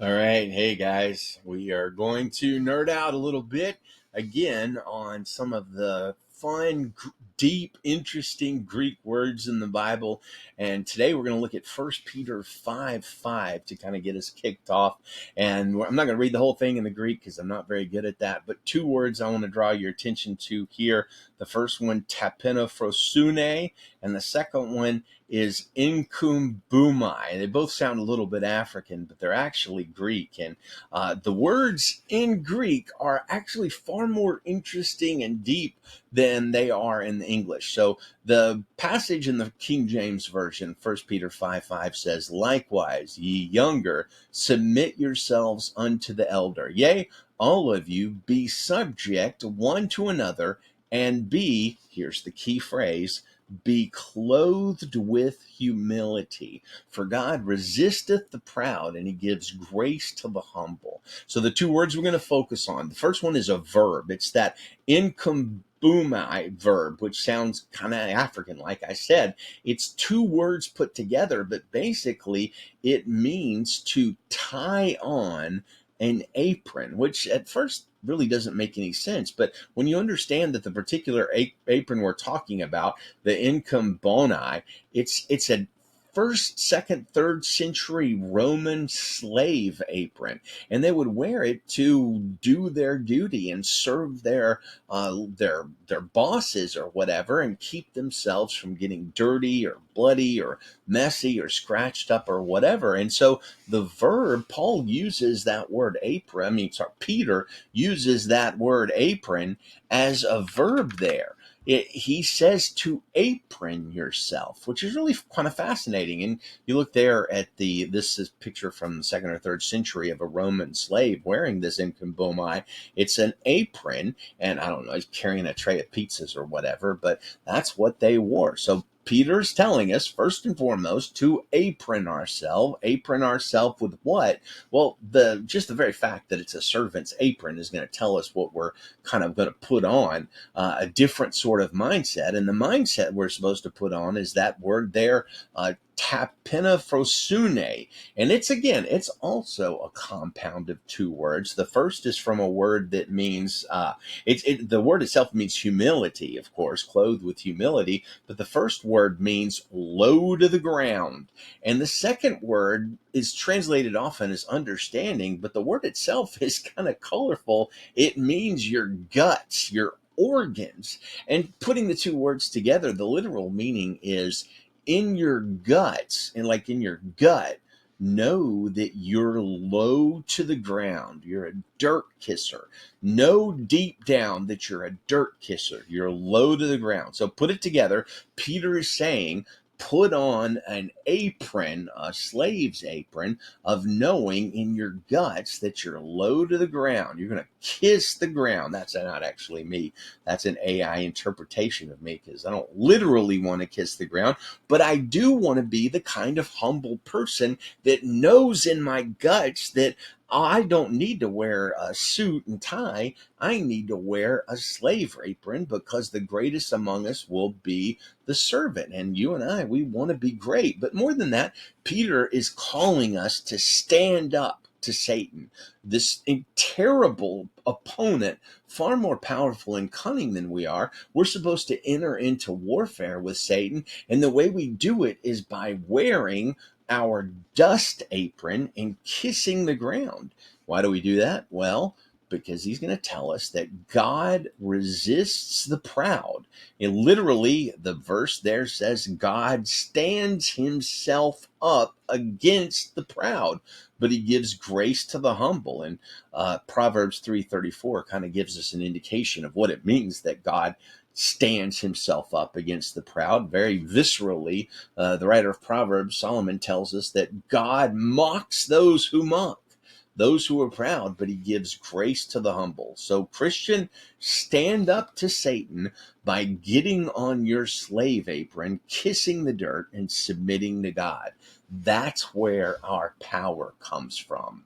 All right. Hey guys, we are going to nerd out a little bit again on some of the fun, deep, interesting Greek words in the Bible. And today we're going to look at 1 Peter 5:5 to kind of get us kicked off. And I'm not going to read the whole thing in the Greek because I'm not very good at that. But two words I want to draw your attention to here. The first one, tapenophrosune, and the second one is inkumbumai. They both sound a little bit African, but they're actually Greek. And the words in Greek are actually far more interesting and deep than they are in the English. So the passage in the King James Version, 1 Peter 5:5 says, "Likewise, ye younger, submit yourselves unto the elder. Yea, all of you be subject one to another, and be," here's the key phrase, "be clothed with humility. For God resisteth the proud, and he gives grace to the humble." So the two words we're going to focus on. The first one is a verb. It's that incumbumai verb, which sounds kind of African, like I said. It's two words put together, but basically it means to tie on an apron, which at first really doesn't make any sense. But when you understand that the particular apron we're talking about, the income boni, it's a first, second, third century Roman slave apron, and they would wear it to do their duty and serve their bosses or whatever, and keep themselves from getting dirty or bloody or messy or scratched up or whatever. And so the verb, Paul uses that word apron. Peter uses that word apron as a verb there. He says to apron yourself, which is really kind of fascinating. And you look there at this is picture from the second or third century of a Roman slave wearing this incumbomai. It's an apron, and I don't know, he's carrying a tray of pizzas or whatever, but that's what they wore. So Peter's telling us, first and foremost, to apron ourselves. Apron ourselves with what? Well, just the very fact that it's a servant's apron is going to tell us what we're kind of going to put on, a different sort of mindset. And the mindset we're supposed to put on is that word there, tapenophrosune. And it's also a compound of two words. The first is from a word that means, the word itself means humility, of course, clothed with humility. But the first word means low to the ground. And the second word is translated often as understanding, but the word itself is kind of colorful. It means your guts, your organs. And putting the two words together, the literal meaning is in your guts, and like in your gut, know that you're low to the ground. You're a dirt kisser. Know deep down that you're a dirt kisser. You're low to the ground. So put it together. Peter is saying, put on an apron, a slave's apron, of knowing in your guts that you're low to the ground. You're going to kiss the ground. That's not actually me. That's an AI interpretation of me, because I don't literally want to kiss the ground, but I do want to be the kind of humble person that knows in my guts that I don't need to wear a suit and tie. I need to wear a slave apron, because the greatest among us will be the servant. And you and I, we want to be great. But more than that, Peter is calling us to stand up to Satan, this terrible opponent, far more powerful and cunning than we are. We're supposed to enter into warfare with Satan. And the way we do it is by wearing our dust apron and kissing the ground. Why do we do that? Well, because he's going to tell us that God resists the proud. And literally, the verse there says God stands himself up against the proud, but he gives grace to the humble. And Proverbs 3:34 kind of gives us an indication of what it means that God stands himself up against the proud. Very viscerally, the writer of Proverbs, Solomon, tells us that God mocks those who mock, those who are proud, but he gives grace to the humble. So, Christian, stand up to Satan by getting on your slave apron, kissing the dirt, and submitting to God. That's where our power comes from.